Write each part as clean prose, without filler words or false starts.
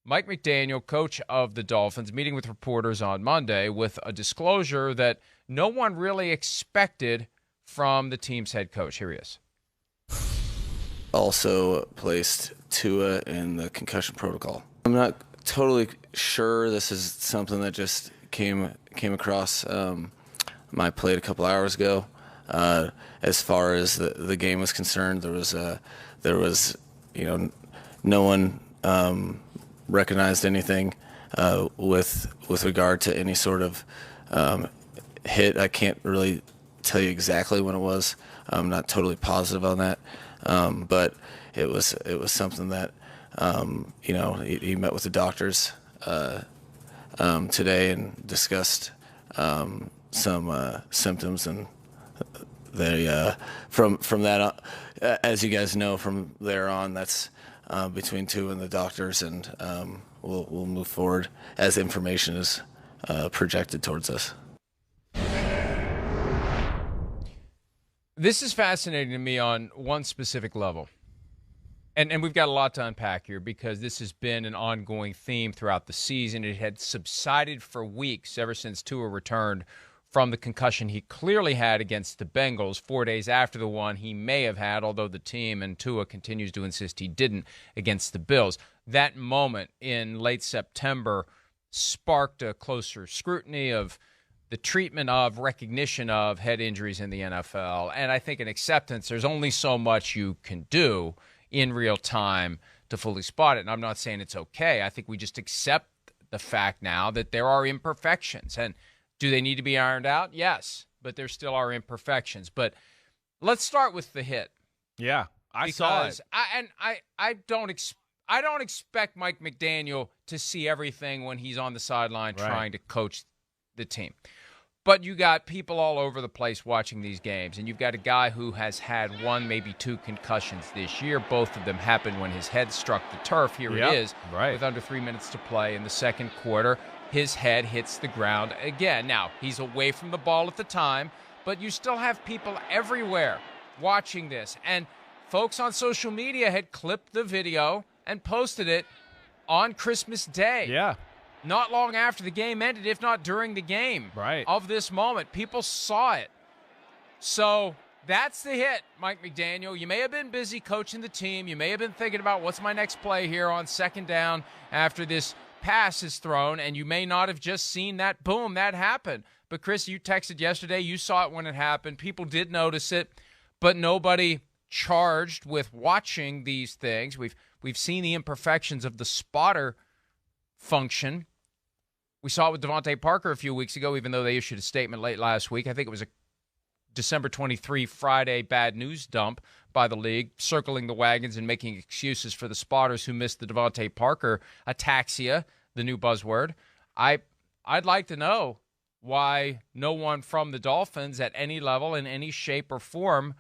Mike McDaniel, coach of the Dolphins, meeting with reporters on Monday with a disclosure that no one really expected from the team's head coach. Here he is. Also placed Tua in the concussion protocol. I'm not totally sure. This is something that just came across my plate a couple hours ago. As far as the game was concerned, there was no one recognized anything with regard to any sort of hit. I can't really tell you exactly when it was. I'm not totally positive on that, but it was something that he met with the doctors today and discussed some symptoms, and they from that as you guys know, from there on, that's between Tua and the doctors, and we'll move forward as information is projected towards us. This is fascinating to me on one specific level. And we've got a lot to unpack here because this has been an ongoing theme throughout the season. It had subsided for weeks ever since Tua returned from the concussion he clearly had against the Bengals 4 days after the one he may have had, although the team and Tua continues to insist he didn't, against the Bills. That moment in late September sparked a closer scrutiny of the treatment of, recognition of head injuries in the NFL. And I think an acceptance, there's only so much you can do in real time to fully spot it. And I'm not saying it's okay. I think we just accept the fact now that there are imperfections. And do they need to be ironed out? Yes, but there still are imperfections. But let's start with the hit. Yeah, I saw it. I don't expect Mike McDaniel to see everything when he's on the sideline trying to coach the team. But you got people all over the place watching these games, and you've got a guy who has had one, maybe two concussions this year. Both of them happened when his head struck the turf. Here it is, with under 3 minutes to play in the second quarter. His head hits the ground again. Now, he's away from the ball at the time, but you still have people everywhere watching this. And folks on social media had clipped the video and posted it on Christmas Day. Yeah. Not long after the game ended, if not during the game of this moment. People saw it. So that's the hit, Mike McDaniel. You may have been busy coaching the team. You may have been thinking about what's my next play here on second down after this pass is thrown, and you may not have just seen that, boom, that happened. But, Chris, you texted yesterday. You saw it when it happened. People did notice it, but nobody charged with watching these things. We've seen the imperfections of the spotter function. We saw it with Devontae Parker a few weeks ago, even though they issued a statement late last week. I think it was a December 23 Friday bad news dump by the league, circling the wagons and making excuses for the spotters who missed the Devontae Parker ataxia, the new buzzword. I'd like to know why no one from the Dolphins at any level, in any shape or form,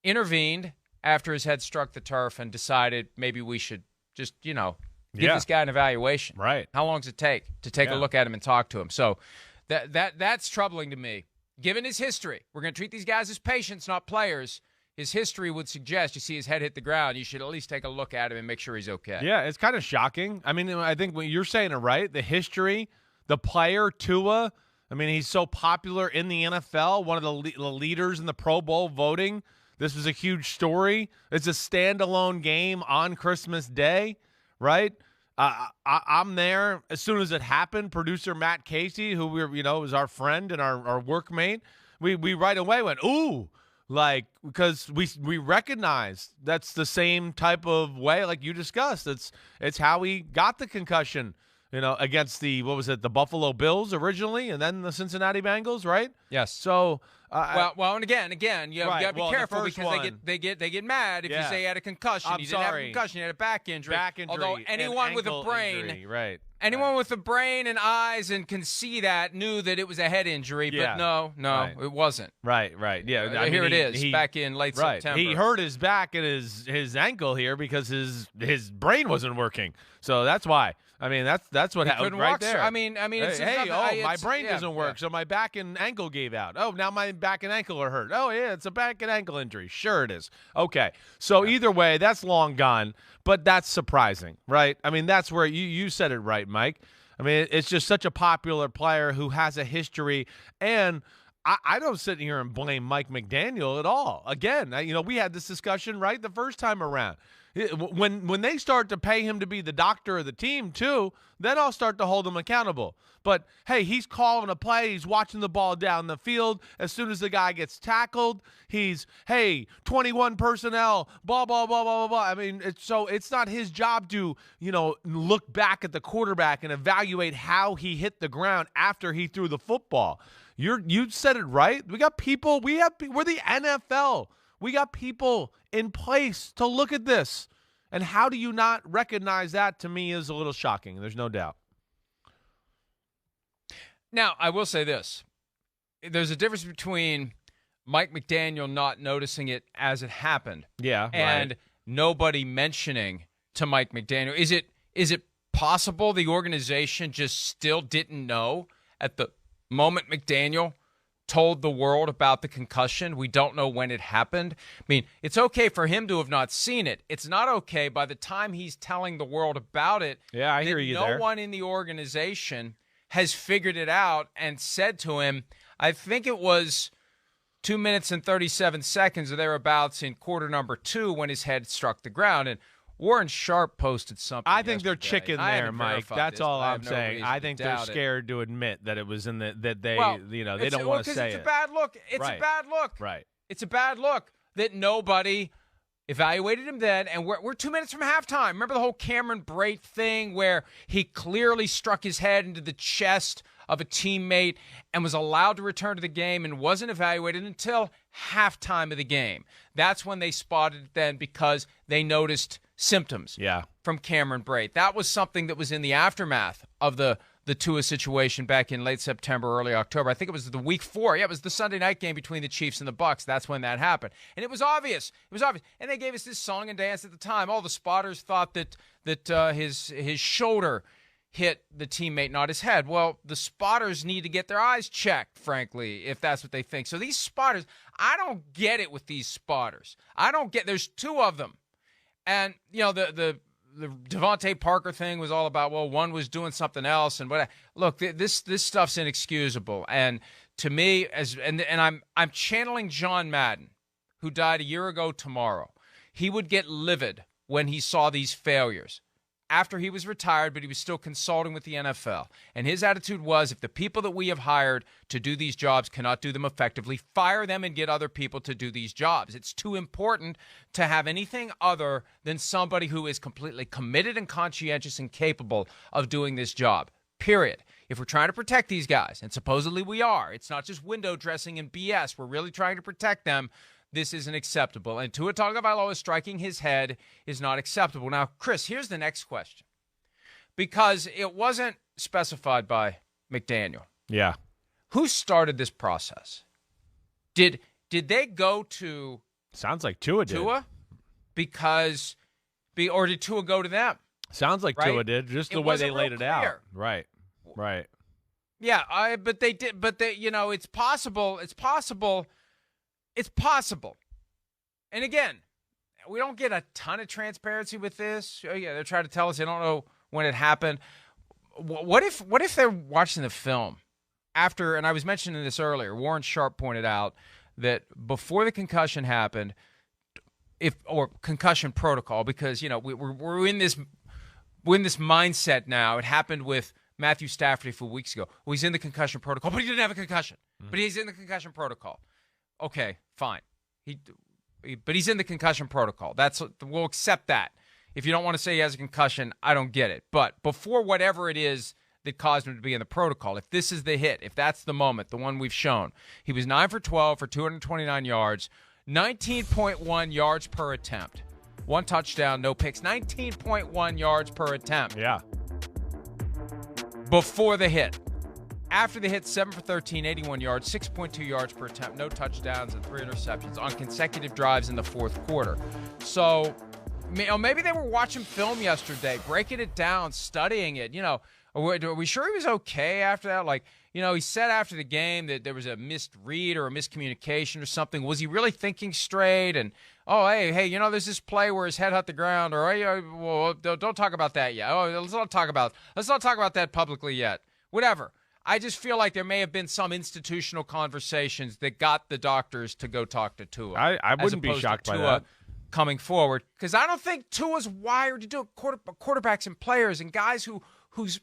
intervened after his head struck the turf and decided maybe we should just, give this guy an evaluation. Right. How long does it take to take a look at him and talk to him? So that's troubling to me. Given his history, we're going to treat these guys as patients, not players. His history would suggest you see his head hit the ground, you should at least take a look at him and make sure he's okay. Yeah, it's kind of shocking. I mean, I think when you're saying it right, the history, the player, Tua, I mean, he's so popular in the NFL, one of the leaders in the Pro Bowl voting. This was a huge story. It's a standalone game on Christmas Day, right? I'm there as soon as it happened. Producer Matt Casey, who is our friend and our workmate, we right away went, ooh, because we recognize that's the same type of way, like you discussed. It's how he got the concussion, against the Buffalo Bills originally, and then the Cincinnati Bengals, right? Yes. So. And again, you got to be careful because they get mad if you say he had a concussion. He didn't have a concussion; he had a back injury. Although anyone with a brain, injury, anyone with a brain and eyes and can see that knew that it was a head injury. But no, it wasn't. Right. Yeah. Here it is. Back in late September, he hurt his back and his ankle here because his brain wasn't working. So that's why. I mean, that's what happened right there. I mean, it's my brain doesn't work, so my back and ankle gave out. Oh, now my back and ankle are hurt. Oh, yeah, it's a back and ankle injury. Sure it is. Okay. So either way, that's long gone, but that's surprising, right? I mean, that's where you said it right, Mike. I mean, it's just such a popular player who has a history, and I don't sit here and blame Mike McDaniel at all. Again, we had this discussion, right, the first time around. When they start to pay him to be the doctor of the team, too, then I'll start to hold him accountable. But, hey, he's calling a play. He's watching the ball down the field. As soon as the guy gets tackled, he's, hey, 21 personnel, blah, blah, blah, blah, blah, blah. I mean, it's not his job to, look back at the quarterback and evaluate how he hit the ground after he threw the football. You said it right. We got people. We're the NFL. We got people in place to look at this. And how do you not recognize that, to me, is a little shocking. There's no doubt. Now, I will say this. There's a difference between Mike McDaniel not noticing it as it happened. Yeah, and right. Nobody mentioning to Mike McDaniel. Is it possible the organization just still didn't know at the moment McDaniel told the world about the concussion? We don't know when it happened. I mean, it's okay for him to have not seen it. It's not okay by the time he's telling the world about it. Yeah, I hear you there. No one in the organization has figured it out and said to him, I think it was 2 minutes and 37 seconds or thereabouts in quarter number 2 when his head struck the ground. And Warren Sharp posted something. I think they're yesterday. chicken there, Mike. That's all I'm saying. I think they're doubt scared to admit that it was in they don't want to say it. It's a bad look. It's a bad look. Right. It's a bad look that nobody evaluated him then, and we're 2 minutes from halftime. Remember the whole Cameron Brate thing where he clearly struck his head into the chest of a teammate and was allowed to return to the game and wasn't evaluated until halftime of the game. That's when they spotted it then because they noticed symptoms from Cameron Brate. That was something that was in the aftermath of the Tua situation back in late September, early October. I think it was the week 4. Yeah, it was the Sunday night game between the Chiefs and the Bucs. That's when that happened. And it was obvious. It was obvious. And they gave us this song and dance at the time. All the spotters thought that his shoulder hit the teammate, not his head. Well, the spotters need to get their eyes checked, frankly, if that's what they think. So these spotters, I don't get it with these spotters. There's 2 of them. And, the Devontae Parker thing was all about, well, one was doing something else. And look, this stuff's inexcusable. And to me, I'm channeling John Madden, who died a year ago tomorrow. He would get livid when he saw these failures after he was retired, but he was still consulting with the NFL. And his attitude was, if the people that we have hired to do these jobs cannot do them effectively, fire them and get other people to do these jobs. It's too important to have anything other than somebody who is completely committed and conscientious and capable of doing this job, period. If we're trying to protect these guys, and supposedly we are, it's not just window dressing and BS. We're really trying to protect them. This isn't acceptable. And Tua Tagovailoa striking his head is not acceptable. Now, Chris, here's the next question. Because it wasn't specified by McDaniel. Yeah. Who started this process? Did they go to Sounds like Tua did. Tua? Or did Tua go to them? Sounds like right? Tua did, just the way they laid it out. Right. Yeah, but they did. But it's possible. It's possible. And again, we don't get a ton of transparency with this. Oh, yeah, they're trying to tell us they don't know when it happened. What if they're watching the film after? And I was mentioning this earlier. Warren Sharp pointed out that before the concussion happened, or concussion protocol, because we're in this mindset now. It happened with Matthew Stafford a few weeks ago. Well, he's in the concussion protocol, but he didn't have a concussion. Mm-hmm. But he's in the concussion protocol. Okay, fine. But he's in the concussion protocol. We'll accept that. If you don't want to say he has a concussion, I don't get it. But before whatever it is that caused him to be in the protocol, if this is the hit, if that's the moment, the one we've shown, he was 9 for 12 for 229 yards, 19.1 yards per attempt, 1 touchdown, no picks, 19.1 yards per attempt. Yeah. Before the hit. After the hit, 7 for 13, 81 yards, 6.2 yards per attempt, no touchdowns, and 3 interceptions on consecutive drives in the fourth quarter. So maybe they were watching film yesterday, breaking it down, studying it. Are we sure he was okay after that? Like, he said after the game that there was a misread or a miscommunication or something. Was he really thinking straight? And, hey, there's this play where his head hit the ground. Or, well, don't talk about that yet. Let's not talk about that publicly yet. Whatever. I just feel like there may have been some institutional conversations that got the doctors to go talk to Tua. I wouldn't be shocked by that. Coming forward, because I don't think Tua's wired to do it. Quarterbacks and players and guys who's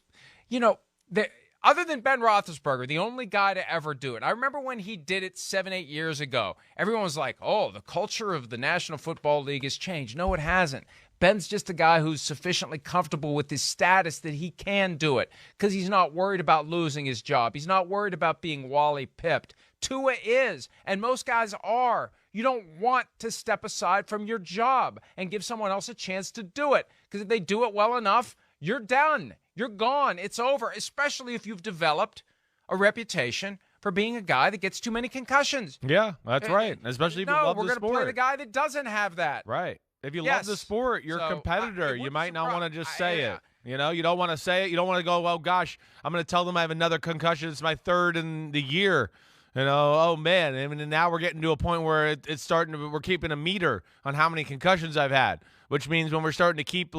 other than Ben Roethlisberger, the only guy to ever do it. I remember when he did it 7-8 years ago. Everyone was like, "Oh, the culture of the National Football League has changed." No, it hasn't. Ben's just a guy who's sufficiently comfortable with his status that he can do it because he's not worried about losing his job. He's not worried about being Wally pipped. Tua is, and most guys are. You don't want to step aside from your job and give someone else a chance to do it because if they do it well enough, you're done. You're gone. It's over, especially if you've developed a reputation for being a guy that gets too many concussions. Yeah, that's right. Especially if you love the sport. No, we're going to play the guy that doesn't have that. Right. If you love the sport, you're a competitor. You might not want to just say it. You don't want to say it. You don't want to go, well, gosh, I'm going to tell them I have another concussion. It's my third in the year. Oh, man. I mean, now we're getting to a point where it's starting to – we're keeping a meter on how many concussions I've had, which means when we're starting to keep,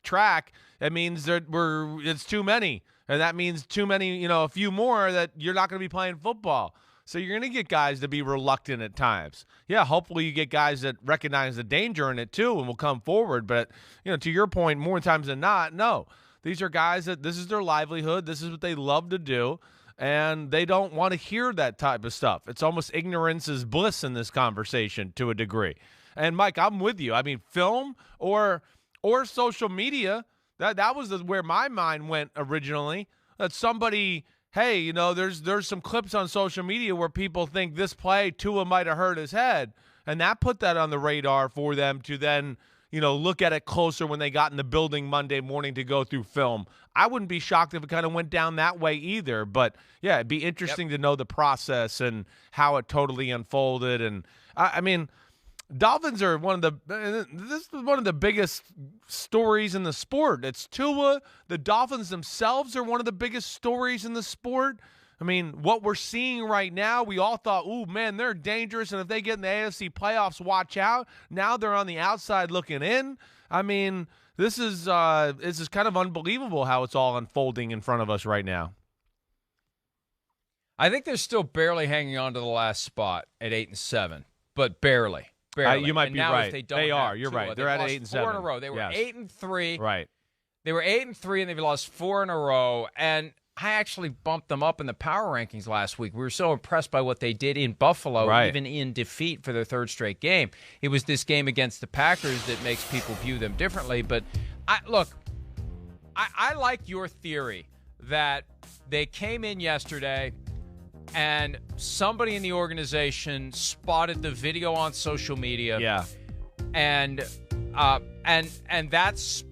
track, that means it's too many. And that means too many, a few more that you're not going to be playing football. So you're going to get guys to be reluctant at times. Yeah, hopefully you get guys that recognize the danger in it too and will come forward. But, to your point, more times than not, no. These are guys that this is their livelihood. This is what they love to do. And they don't want to hear that type of stuff. It's almost ignorance is bliss in this conversation to a degree. And, Mike, I'm with you. I mean, film or social media, that was where my mind went originally. That somebody – hey, there's some clips on social media where people think this play, Tua might have hurt his head. And that put that on the radar for them to then, look at it closer when they got in the building Monday morning to go through film. I wouldn't be shocked if it kind of went down that way either. But, yeah, it'd be interesting to know the process and how it totally unfolded. And, I mean, Dolphins are this is one of the biggest stories in the sport. It's Tua. The Dolphins themselves are one of the biggest stories in the sport. I mean, what we're seeing right now, we all thought, ooh, man, they're dangerous, and if they get in the AFC playoffs, watch out. Now they're on the outside looking in. I mean, this is kind of unbelievable how it's all unfolding in front of us right now. I think they're still barely hanging on to the last spot at 8-7, but barely. You might be right. They are. You're right. They're at 8-7. 4 in a row. They were 8-3. Right. They were 8-3, and they've lost 4 in a row. And I actually bumped them up in the power rankings last week. We were so impressed by what they did in Buffalo, even in defeat for their third straight game. It was this game against the Packers that makes people view them differently. But I like your theory that they came in yesterday and somebody in the organization spotted the video on social media. Yeah. And that's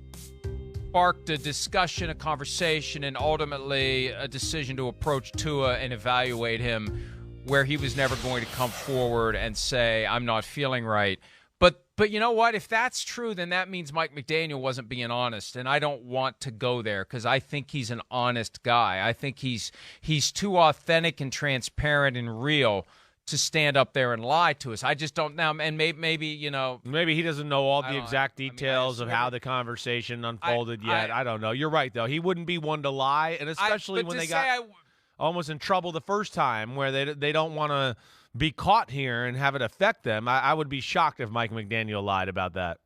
sparked a discussion, a conversation, and ultimately a decision to approach Tua and evaluate him where he was never going to come forward and say, I'm not feeling right. But you know what? If that's true, then that means Mike McDaniel wasn't being honest, and I don't want to go there because I think he's an honest guy. I think he's too authentic and transparent and real to stand up there and lie to us. I just don't now, and maybe he doesn't know all the exact details of how the conversation unfolded yet. I don't know. You're right though. He wouldn't be one to lie, and especially when they got almost in trouble the first time, where they don't want to be caught here and have it affect them. I would be shocked if Mike McDaniel lied about that.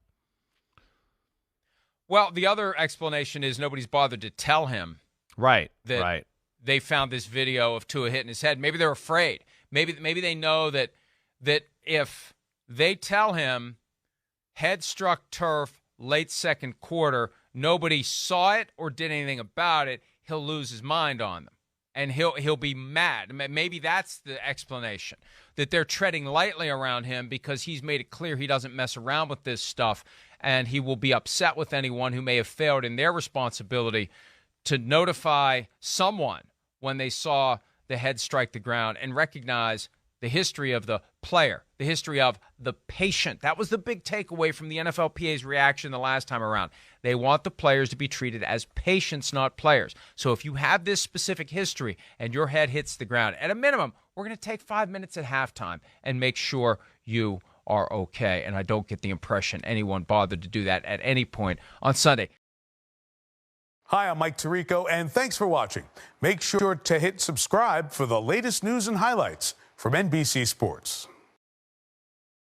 Well, the other explanation is nobody's bothered to tell him. Right. They found this video of Tua hitting his head. Maybe they're afraid. Maybe they know that if they tell him head struck turf late second quarter, nobody saw it or did anything about it, he'll lose his mind on them. And he'll be mad. Maybe that's the explanation, that they're treading lightly around him because he's made it clear he doesn't mess around with this stuff, and he will be upset with anyone who may have failed in their responsibility to notify someone when they saw the head strike the ground and recognize the history of the player, the history of the patient. That was the big takeaway from the NFLPA's reaction the last time around. They want the players to be treated as patients, not players. So if you have this specific history and your head hits the ground, at a minimum, we're going to take 5 minutes at halftime and make sure you are okay. And I don't get the impression anyone bothered to do that at any point on Sunday. Hi, I'm Mike Tirico, and thanks for watching. Make sure to hit subscribe for the latest news and highlights from NBC Sports.